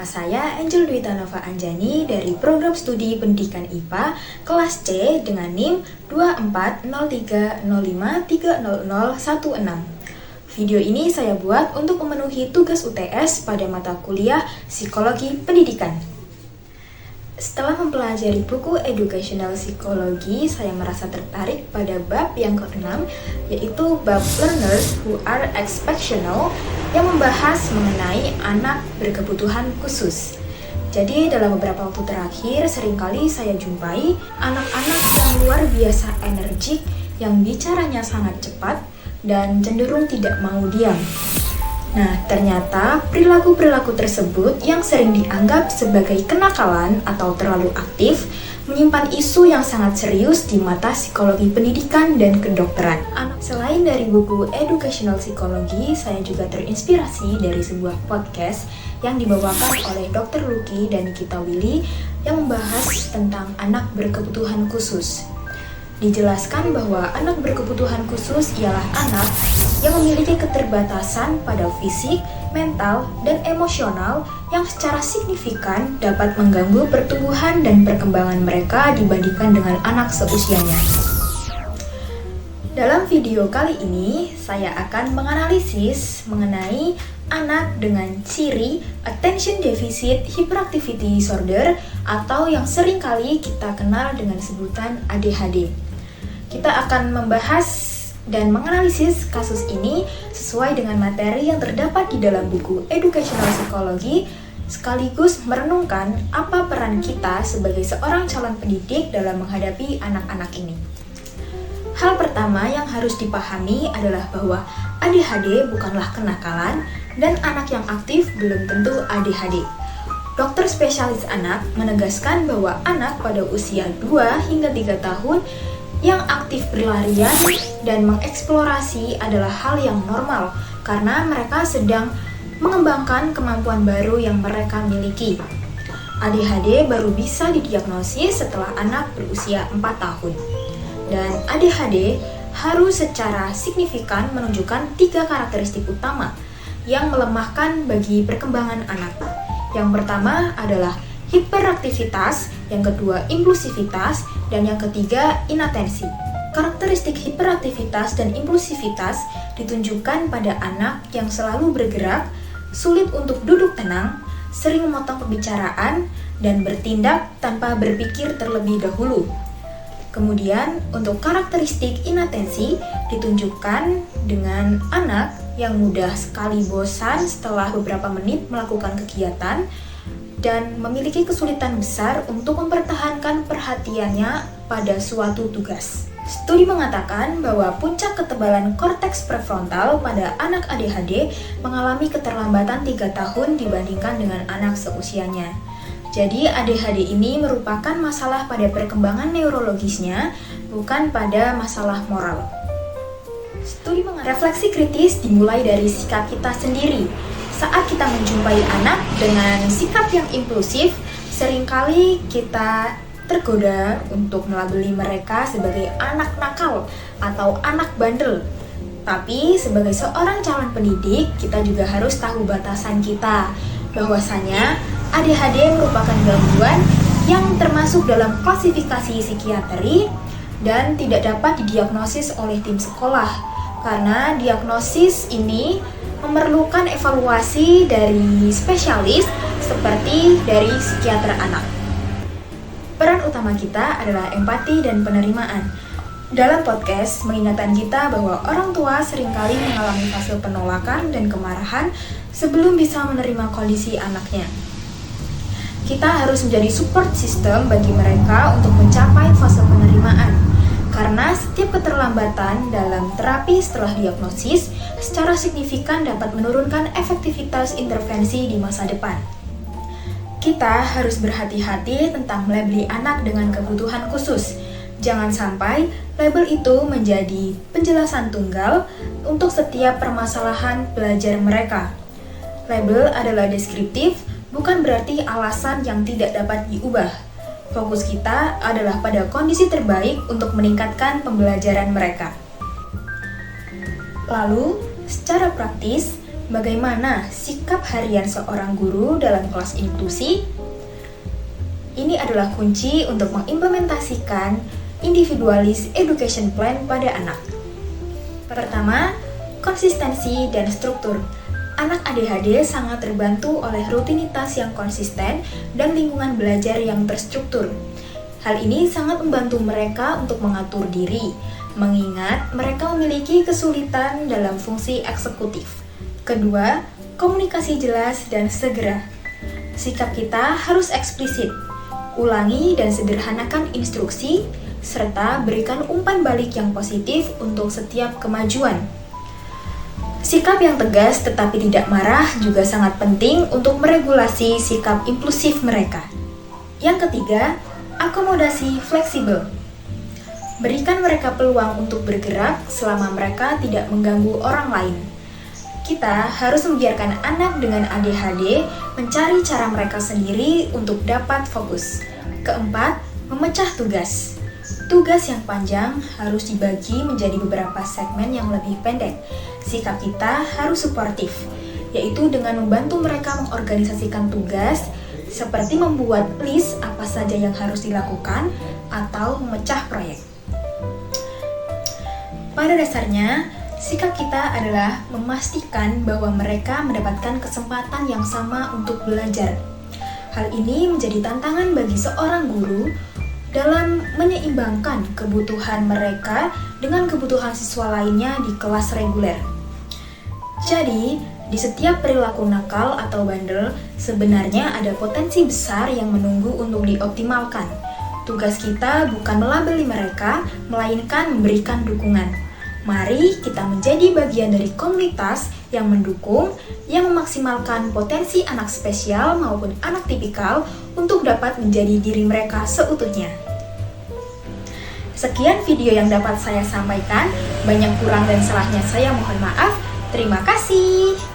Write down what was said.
saya Angel Dwi Tanova Anjani dari Program Studi Pendidikan IPA kelas C dengan NIM 240305300016. Video ini saya buat untuk memenuhi tugas UTS pada mata kuliah Psikologi Pendidikan. Setelah mempelajari buku Educational Psychology, saya merasa tertarik pada bab yang ke-6, yaitu bab Learners Who Are Exceptional, yang membahas mengenai anak berkebutuhan khusus. Jadi dalam beberapa waktu terakhir, seringkali saya jumpai anak-anak yang luar biasa energik, yang bicaranya sangat cepat, dan cenderung tidak mau diam. Nah, ternyata perilaku-perilaku tersebut yang sering dianggap sebagai kenakalan atau terlalu aktif menyimpan isu yang sangat serius di mata psikologi pendidikan dan kedokteran. Selain dari buku Educational Psychology, saya juga terinspirasi dari sebuah podcast yang dibawakan oleh Dr. Lucky dan Nikita Willy yang membahas tentang anak berkebutuhan khusus. Dijelaskan bahwa anak berkebutuhan khusus ialah anak yang memiliki keterbatasan pada fisik, mental, dan emosional yang secara signifikan dapat mengganggu pertumbuhan dan perkembangan mereka dibandingkan dengan anak seusianya. Dalam video kali ini, saya akan menganalisis mengenai anak dengan ciri Attention Deficit Hyperactivity Disorder atau yang seringkali kita kenal dengan sebutan ADHD. Kita akan membahas dan menganalisis kasus ini sesuai dengan materi yang terdapat di dalam buku Educational Psychology, sekaligus merenungkan apa peran kita sebagai seorang calon pendidik dalam menghadapi anak-anak ini. Hal pertama yang harus dipahami adalah bahwa ADHD bukanlah kenakalan dan anak yang aktif belum tentu ADHD. Dokter spesialis anak menegaskan bahwa anak pada usia 2 hingga 3 tahun yang aktif berlarian dan mengeksplorasi adalah hal yang normal karena mereka sedang mengembangkan kemampuan baru yang mereka miliki. ADHD baru bisa didiagnosis setelah anak berusia 4 tahun. Dan ADHD harus secara signifikan menunjukkan 3 karakteristik utama yang melemahkan bagi perkembangan anak. Yang pertama adalah hiperaktivitas, yang kedua impulsivitas, dan yang ketiga inatensi. Karakteristik hiperaktivitas dan impulsivitas ditunjukkan pada anak yang selalu bergerak, sulit untuk duduk tenang, sering memotong pembicaraan, dan bertindak tanpa berpikir terlebih dahulu. Kemudian, untuk karakteristik inatensi ditunjukkan dengan anak yang mudah sekali bosan setelah beberapa menit melakukan kegiatan, dan memiliki kesulitan besar untuk mempertahankan perhatiannya pada suatu tugas. Studi mengatakan bahwa puncak ketebalan korteks prefrontal pada anak ADHD mengalami keterlambatan 3 tahun dibandingkan dengan anak seusianya. Jadi ADHD ini merupakan masalah pada perkembangan neurologisnya, bukan pada masalah moral. Studi refleksi kritis dimulai dari sikap kita sendiri. Saat kita menjumpai anak dengan sikap yang impulsif, seringkali kita tergoda untuk melabeli mereka sebagai anak nakal atau anak bandel. Tapi sebagai seorang calon pendidik, kita juga harus tahu batasan kita, bahwasanya ADHD merupakan gangguan yang termasuk dalam klasifikasi psikiatri dan tidak dapat didiagnosis oleh tim sekolah, karena diagnosis ini memerlukan evaluasi dari spesialis seperti dari psikiater anak. Peran utama kita adalah empati dan penerimaan. Dalam podcast mengingatkan kita bahwa orang tua seringkali mengalami fase penolakan dan kemarahan sebelum bisa menerima kondisi anaknya. Kita harus menjadi support system bagi mereka untuk mencapai fase penerimaan. Karena setiap keterlambatan dalam terapi setelah diagnosis secara signifikan dapat menurunkan efektivitas intervensi di masa depan. Kita harus berhati-hati tentang melabeli anak dengan kebutuhan khusus. Jangan sampai label itu menjadi penjelasan tunggal untuk setiap permasalahan belajar mereka. Label adalah deskriptif, bukan berarti alasan yang tidak dapat diubah. Fokus kita adalah pada kondisi terbaik untuk meningkatkan pembelajaran mereka. Lalu, secara praktis, Bagaimana sikap harian seorang guru dalam kelas inklusi? Ini adalah kunci untuk mengimplementasikan individualis education plan pada anak. Pertama, konsistensi dan struktur. Anak ADHD sangat terbantu oleh rutinitas yang konsisten dan lingkungan belajar yang terstruktur. Hal ini sangat membantu mereka untuk mengatur diri, mengingat mereka memiliki kesulitan dalam fungsi eksekutif. Kedua, komunikasi jelas dan segera. Sikap kita harus eksplisit. Ulangi dan sederhanakan instruksi, serta berikan umpan balik yang positif untuk setiap kemajuan. Sikap yang tegas tetapi tidak marah juga sangat penting untuk meregulasi sikap impulsif mereka. Yang ketiga, akomodasi fleksibel. Berikan mereka peluang untuk bergerak selama mereka tidak mengganggu orang lain. Kita harus membiarkan anak dengan ADHD mencari cara mereka sendiri untuk dapat fokus. Keempat, memecah tugas. Tugas yang panjang harus dibagi menjadi beberapa segmen yang lebih pendek. Sikap kita harus suportif, yaitu dengan membantu mereka mengorganisasikan tugas, seperti membuat list apa saja yang harus dilakukan atau memecah proyek. Pada dasarnya, sikap kita adalah memastikan bahwa mereka mendapatkan kesempatan yang sama untuk belajar. Hal ini menjadi tantangan bagi seorang guru dalam menyeimbangkan kebutuhan mereka dengan kebutuhan siswa lainnya di kelas reguler. Jadi, di setiap perilaku nakal atau bandel, sebenarnya ada potensi besar yang menunggu untuk dioptimalkan. Tugas kita bukan melabeli mereka, melainkan memberikan dukungan. Mari kita menjadi bagian dari komunitas yang mendukung, yang memaksimalkan potensi anak spesial maupun anak tipikal untuk dapat menjadi diri mereka seutuhnya. Sekian video yang dapat saya sampaikan, banyak kurang dan salahnya saya mohon maaf. Terima kasih.